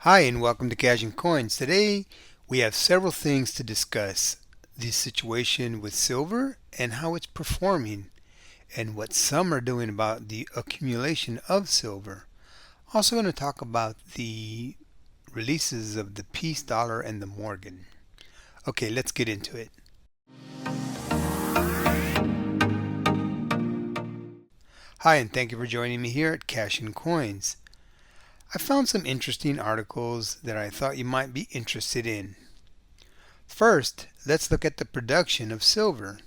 Hi, and welcome to Cash and Coins. Today we have several things to discuss: the situation with silver and how it's performing, and what some are doing about the accumulation of silver. Also, going to talk about the releases of the peace dollar and the Morgan. Okay, let's get into it. Hi, and thank you for joining me here at Cash and Coins. I found some interesting articles that I thought you might be interested in. First, let's look at the production of silver.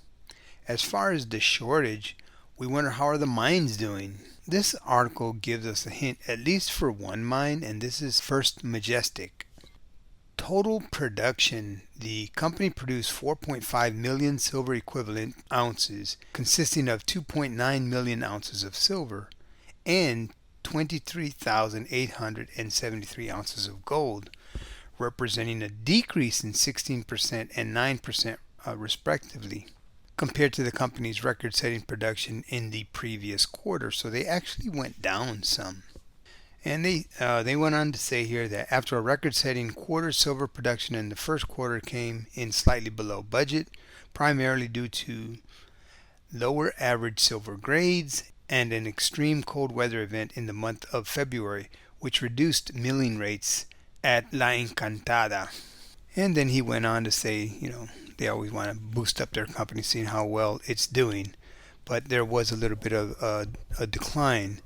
As far as the shortage, we wonder how are the mines doing. This article gives us a hint, at least for one mine, and this is First Majestic. Total production: the company produced 4.5 million silver equivalent ounces, consisting of 2.9 million ounces of silver and 23,873 ounces of gold, representing a decrease in 16% and 9% respectively, compared to the company's record-setting production in the previous quarter. So they actually went down some. And they went on to say here that after a record-setting quarter, silver production in the first quarter came in slightly below budget, primarily due to lower average silver grades and an extreme cold weather event in the month of February, which reduced milling rates at La Encantada. And then he went on to say, they always want to boost up their company, seeing how well it's doing. But there was a little bit of a decline.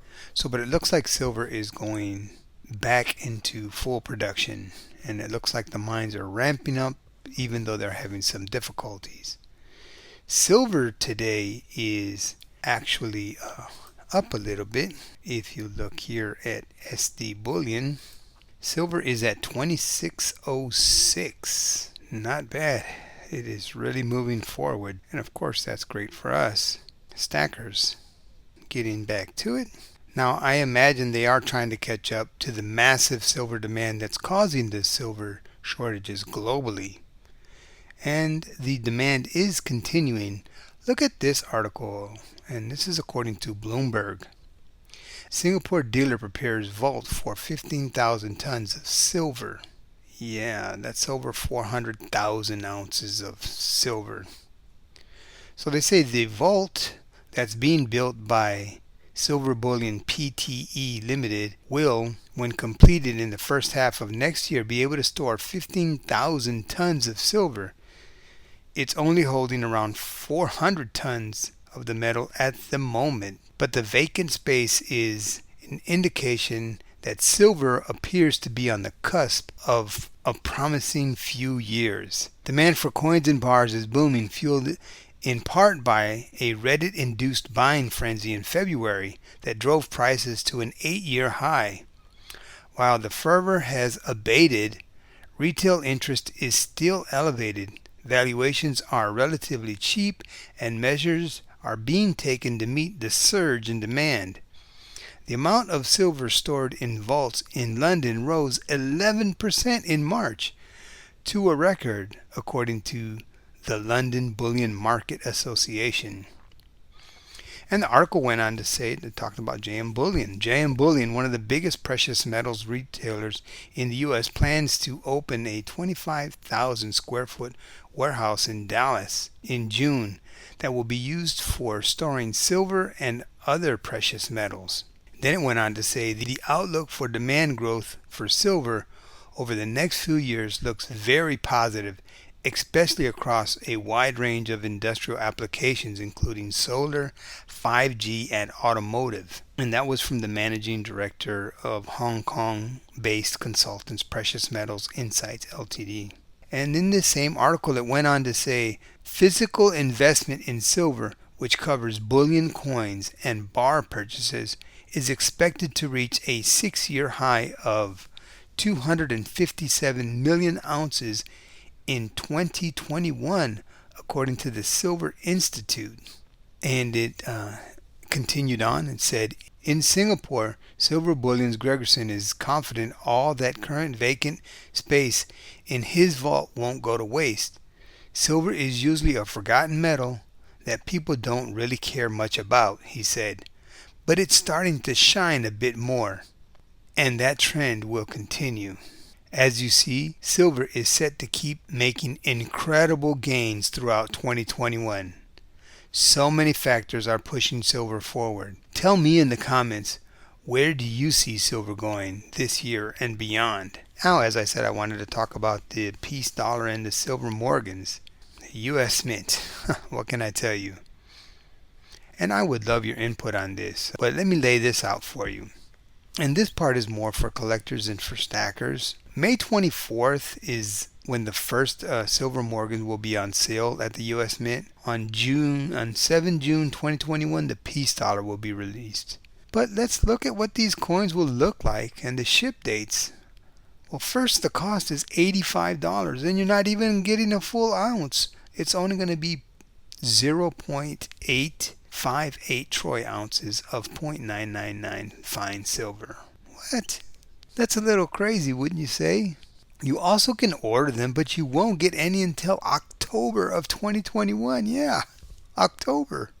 But it looks like silver is going back into full production. And it looks like the mines are ramping up, even though they're having some difficulties. Silver today is actually up a little bit. If you look here at SD Bullion, silver is at 2606. Not bad. It is really moving forward. And of course, that's great for us stackers. Getting back to it. Now, I imagine they are trying to catch up to the massive silver demand that's causing the silver shortages globally. And the demand is continuing. Look at this article, and this is according to Bloomberg. Singapore dealer prepares vault for 15,000 tons of silver. Yeah, that's over 400,000 ounces of silver. So they say the vault that's being built by Silver Bullion Pte Limited will, when completed in the first half of next year, be able to store 15,000 tons of silver. It's only holding around 400 tons of the metal at the moment, but the vacant space is an indication that silver appears to be on the cusp of a promising few years. Demand for coins and bars is booming, fueled in part by a Reddit-induced buying frenzy in February that drove prices to an 8-year high. While the fervor has abated, retail interest is still elevated. Valuations are relatively cheap, and measures are being taken to meet the surge in demand. The amount of silver stored in vaults in London rose 11% in March to a record, according to the London Bullion Market Association. And the article went on to say, they talked about JM Bullion. JM Bullion, one of the biggest precious metals retailers in the U.S., plans to open a 25,000 square foot warehouse in Dallas in June that will be used for storing silver and other precious metals. Then it went on to say the outlook for demand growth for silver over the next few years looks very positive, especially across a wide range of industrial applications, including solar, 5G, and automotive. And that was from the managing director of Hong Kong-based consultants Precious Metals Insights Ltd. And in this same article, it went on to say physical investment in silver, which covers bullion coins and bar purchases, is expected to reach a 6-year high of 257 million ounces in 2021, according to the Silver Institute. And it continued on and said, in Singapore, Silver Bullion's Gregerson is confident all that current vacant space in his vault won't go to waste. Silver is usually a forgotten metal that people don't really care much about, he said, but it's starting to shine a bit more, and that trend will continue. As you see, silver is set to keep making incredible gains throughout 2021. So many factors are pushing silver forward. Tell me in the comments, where do you see silver going this year and beyond? Now, as I said, I wanted to talk about the peace dollar and the silver Morgans, the U.S. Mint. What can I tell you? And I would love your input on this, but let me lay this out for you. And this part is more for collectors and for stackers. May 24th is when the first silver Morgan will be on sale at the U.S. Mint. On 7 June 2021, the peace dollar will be released. But let's look at what these coins will look like and the ship dates. Well, first, the cost is $85, and you're not even getting a full ounce. It's only going to be 0.858 troy ounces of 0.999 fine silver. What? That's a little crazy, wouldn't you say? You also can order them, but you won't get any until October of 2021. Yeah, October.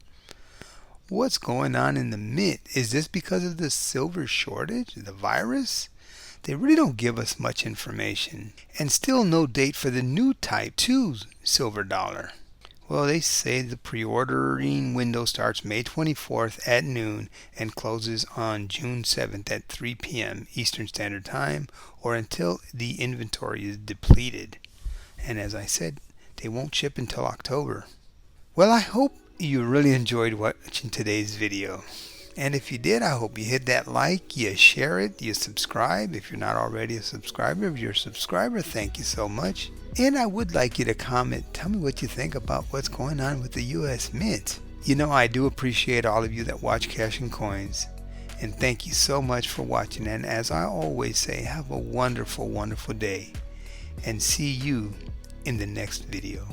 What's going on in the mint? Is this because of the silver shortage, the virus? They really don't give us much information. And still no date for the new Type 2 silver dollar. Well, they say the pre-ordering window starts May 24th at noon and closes on June 7th at 3 p.m. Eastern Standard Time, or until the inventory is depleted. And as I said, they won't ship until October. Well, I hope you really enjoyed watching today's video. And if you did, I hope you hit that like, you share it, you subscribe. If you're not already a subscriber, if you're a subscriber, thank you so much. And I would like you to comment, tell me what you think about what's going on with the U.S. Mint. You know, I do appreciate all of you that watch Cash and Coins. And thank you so much for watching. And as I always say, have a wonderful, wonderful day. And see you in the next video.